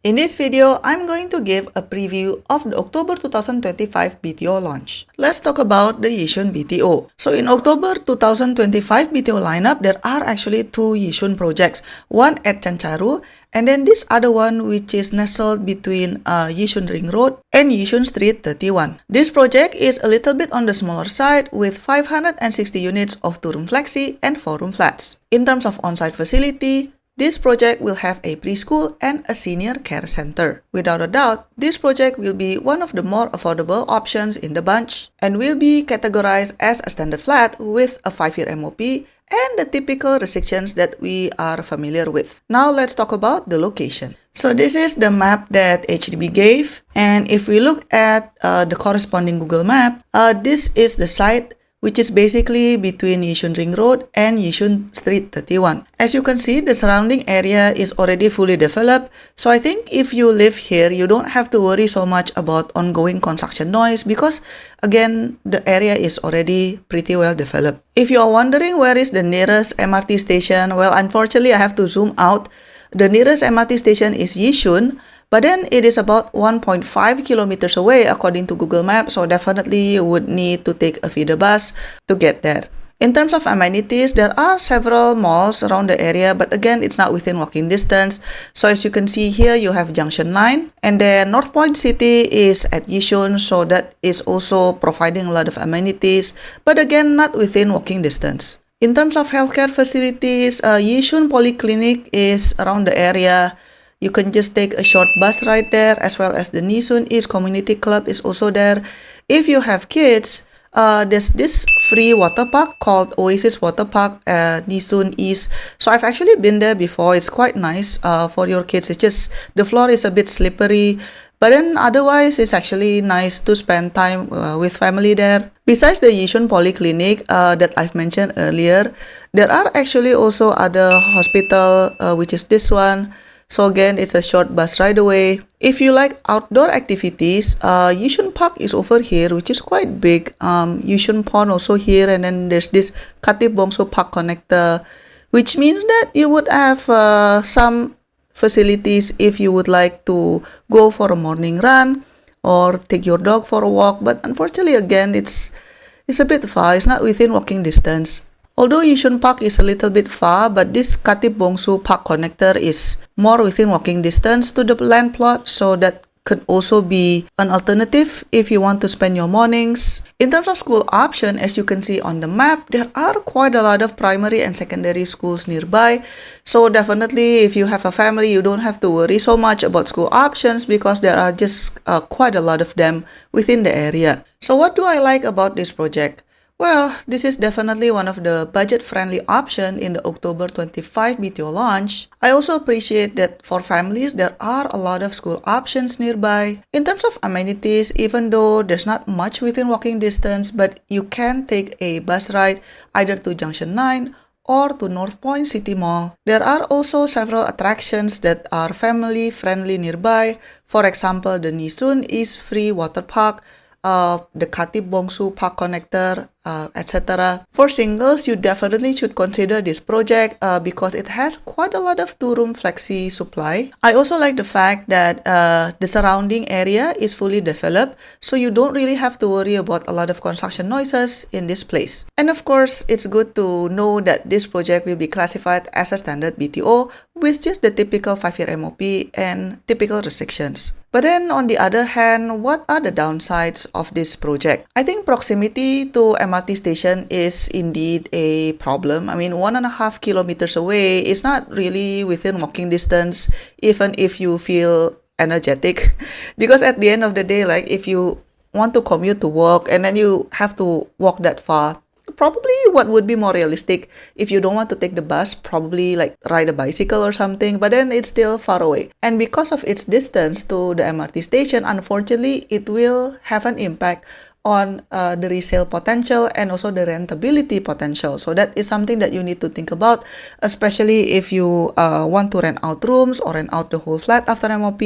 In this video, I'm going to give a preview of the October 2025 BTO launch. Let's talk about the Yishun BTO. So in October 2025 BTO lineup, there are actually two Yishun projects. One at Chencharu and then this other one which is nestled between Yishun Ring Road and Yishun Street 31. This project is a little bit on the smaller side with 560 units of 2-room flexi and 4-room flats. In terms of on-site facility, this project will have a preschool and a senior care center. Without a doubt, this project will be one of the more affordable options in the bunch and will be categorized as a standard flat with a 5-year MOP and the typical restrictions that we are familiar with. Now let's talk about the location. So this is the map that HDB gave, and if we look at the corresponding Google map, this is the site which is basically between Yishun Ring Road and Yishun Street 31. As you can see, the surrounding area is already fully developed, so I think if you live here, you don't have to worry so much about ongoing construction noise because, again, the area is already pretty well developed. If you are wondering where is the nearest MRT station, well, unfortunately, I have to zoom out. The nearest MRT station is Yishun, but then it is about 1.5 kilometers away according to Google Maps, so definitely you would need to take a feeder bus to get there. In terms of amenities, there are several malls around the area, but again, it's not within walking distance. So as you can see here, you have Junction 9, and then North Point City is at Yishun, so that is also providing a lot of amenities, but again, not within walking distance. In terms of healthcare facilities, Yishun Polyclinic is around the area. You can just take a short bus ride there, as well as the Yishun East Community Club is also there. If you have kids, there's this free water park called Oasis Water Park at Yishun East. So I've actually been there before. It's quite nice for your kids. It's just the floor is a bit slippery, but then otherwise it's actually nice to spend time with family there. Besides the Yishun Polyclinic that I've mentioned earlier, there are actually also other hospital, which is this one. So again, it's a short bus ride away. If you like outdoor activities, Yishun Park is over here, which is quite big. Yishun Pond also here, and then there's this Khatib Bongso Park connector, which means that you would have some facilities if you would like to go for a morning run or take your dog for a walk. But unfortunately, again, it's a bit far. It's not within walking distance. Although Yishun Park is a little bit far, but this Khatib Bongsu Park connector is more within walking distance to the land plot, so that could also be an alternative if you want to spend your mornings. In terms of school option, as you can see on the map, there are quite a lot of primary and secondary schools nearby. So definitely, if you have a family, you don't have to worry so much about school options because there are just quite a lot of them within the area. So what do I like about this project? Well, this is definitely one of the budget-friendly option in the October 25 BTO launch. I also appreciate that for families, there are a lot of school options nearby. In terms of amenities, even though there's not much within walking distance, but you can take a bus ride either to Junction 9 or to North Point City Mall. There are also several attractions that are family-friendly nearby. For example, the Yishun East Free Water Park, the Khatib Bongsu Park Connector, etc. For singles, you definitely should consider this project because it has quite a lot of 2-room flexi supply. I also like the fact that the surrounding area is fully developed, so you don't really have to worry about a lot of construction noises in this place. And of course, it's good to know that this project will be classified as a standard BTO with just the typical 5-year MOP and typical restrictions. But then on the other hand, what are the downsides of this project? I think proximity to MRT station is indeed a problem. I mean, 1.5 kilometers away is not really within walking distance, even if you feel energetic. Because at the end of the day, like if you want to commute to work and then you have to walk that far, probably what would be more realistic if you don't want to take the bus, probably like ride a bicycle or something, but then it's still far away. And because of its distance to the MRT station, unfortunately, it will have an impact on the resale potential and also the rentability potential. So that is something that you need to think about, especially if you want to rent out rooms or rent out the whole flat after MOP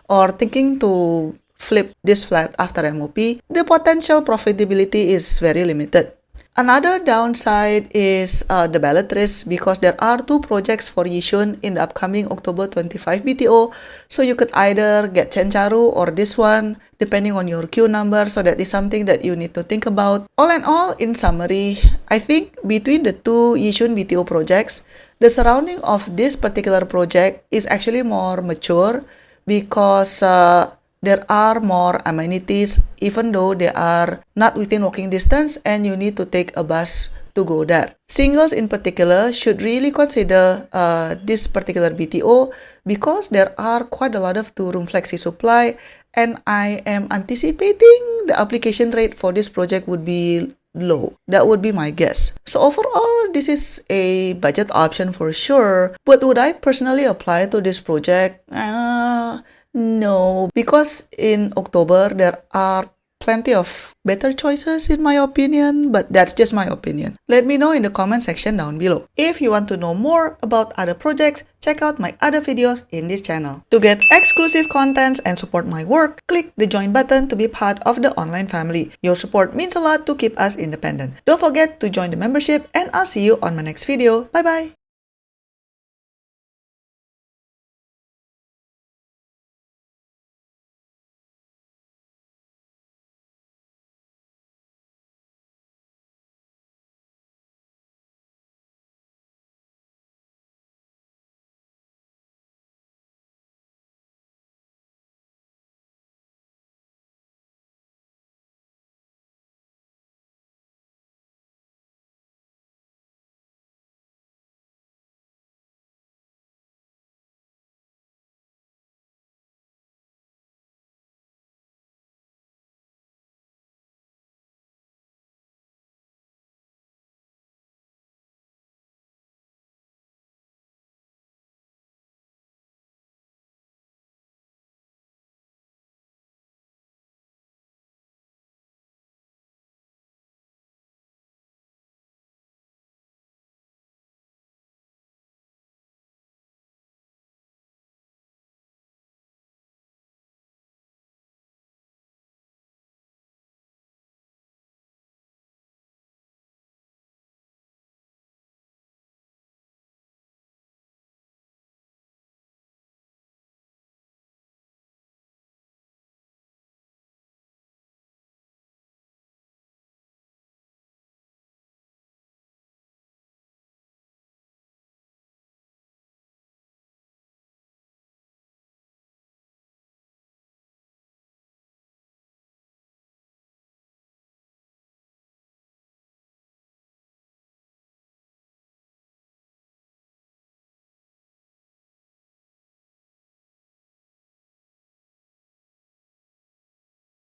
or thinking to flip this flat after MOP. The potential profitability is very limited. Another downside is the ballot risk, because there are two projects for Yishun in the upcoming October 25 BTO. So you could either get Chencharu or this one, depending on your queue number. So that is something that you need to think about. All in all, in summary, I think between the two Yishun BTO projects, the surrounding of this particular project is actually more mature, because there are more amenities, even though they are not within walking distance and you need to take a bus to go there. Singles in particular should really consider this particular BTO, because there are quite a lot of two-room flexi supply, and I am anticipating the application rate for this project would be low. That would be my guess. So overall, this is a budget option for sure, but would I personally apply to this project? No, because in October there are plenty of better choices in my opinion, but that's just my opinion. Let me know in the comment section down below. If you want to know more about other projects, check out my other videos in this channel. To get exclusive contents and support my work, click the join button to be part of the online family. Your support means a lot to keep us independent. Don't forget to join the membership, and I'll see you on my next video. Bye bye!